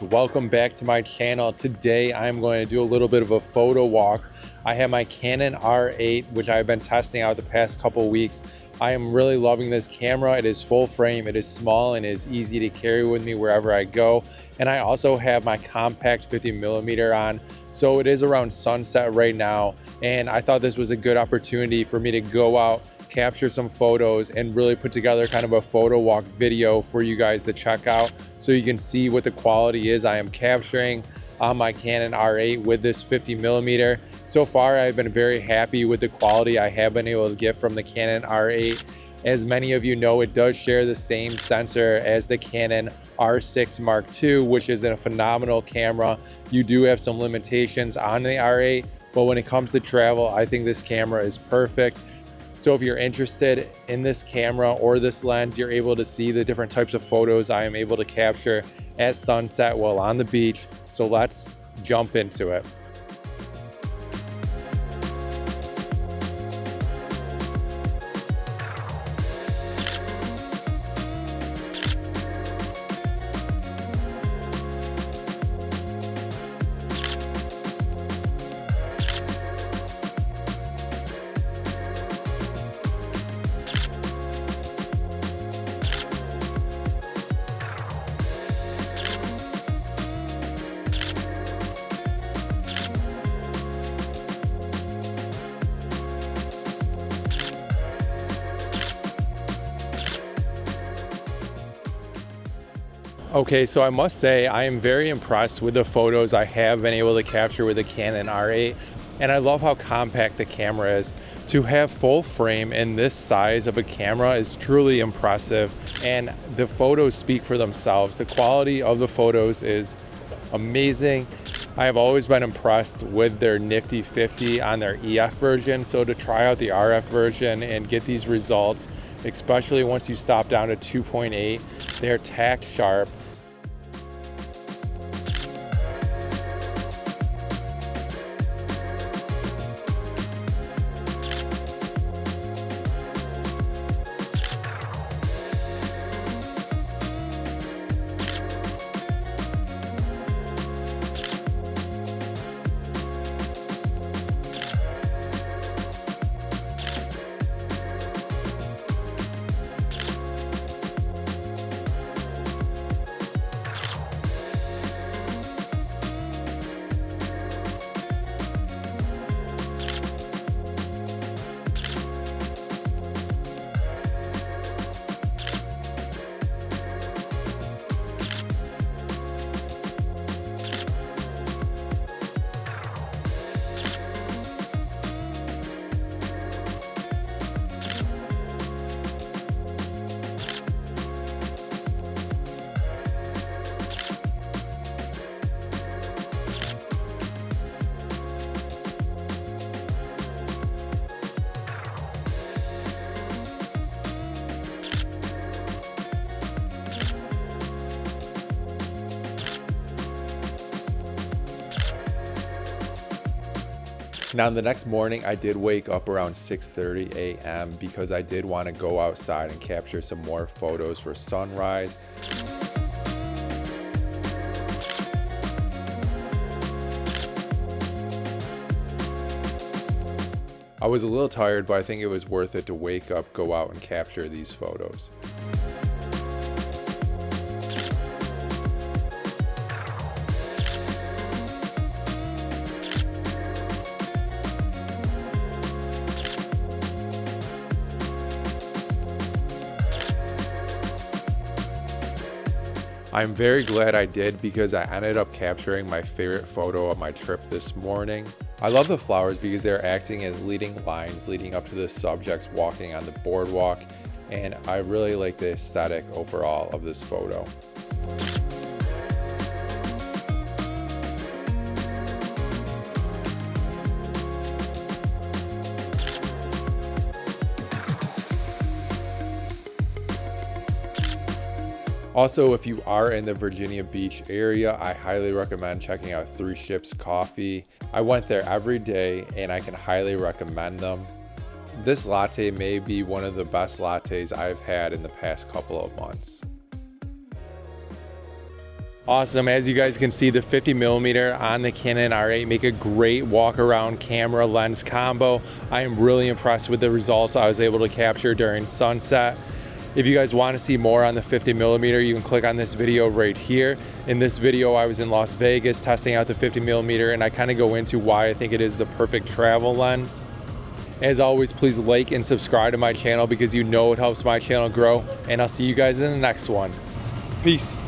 Welcome back to my channel. Today I'm going to do a little bit of a photo walk. I have my Canon R8, which I've been testing out the past couple weeks. I am really loving this camera. It is full frame, it is small, and it is easy to carry with me wherever I go. And I also have my compact 50mm on. So it is around sunset right now, and I thought this was a good opportunity for me to go out, capture some photos, and really put together kind of a photo walk video for you guys to check out so you can see what the quality is I am capturing on my Canon R8 with this 50mm. So far I've been very happy with the quality I have been able to get from the Canon R8. As many of you know, it does share the same sensor as the Canon R6 Mark II, which is a phenomenal camera. You do have some limitations on the R8, but when it comes to travel, I think this camera is perfect. So if you're interested in this camera or this lens, you're able to see the different types of photos I am able to capture at sunset while on the beach. So let's jump into it. Okay, so I must say I am very impressed with the photos I have been able to capture with the Canon R8, and I love how compact the camera is. To have full frame in this size of a camera is truly impressive, and the photos speak for themselves. The quality of the photos is amazing. I have always been impressed with their nifty 50 on their EF version, so to try out the RF version and get these results, especially once you stop down to 2.8, they're tack sharp. Now, the next morning, I did wake up around 6:30 a.m. because I did want to go outside and capture some more photos for sunrise. I was a little tired, but I think it was worth it to wake up, go out, and capture these photos. I'm very glad I did because I ended up capturing my favorite photo of my trip this morning. I love the flowers because they're acting as leading lines leading up to the subjects walking on the boardwalk, and I really like the aesthetic overall of this photo. Also, if you are in the Virginia Beach area, I highly recommend checking out Three Ships Coffee. I went there every day and I can highly recommend them. This latte may be one of the best lattes I've had in the past couple of months. Awesome. As you guys can see, the 50mm on the Canon R8 make a great walk around camera lens combo. I am really impressed with the results I was able to capture during sunset. If you guys want to see more on the 50mm, you can click on this video right here. In this video, I was in Las Vegas testing out the 50mm, and I kind of go into why I think it is the perfect travel lens. As always, please like and subscribe to my channel because you know it helps my channel grow, and I'll see you guys in the next one. Peace.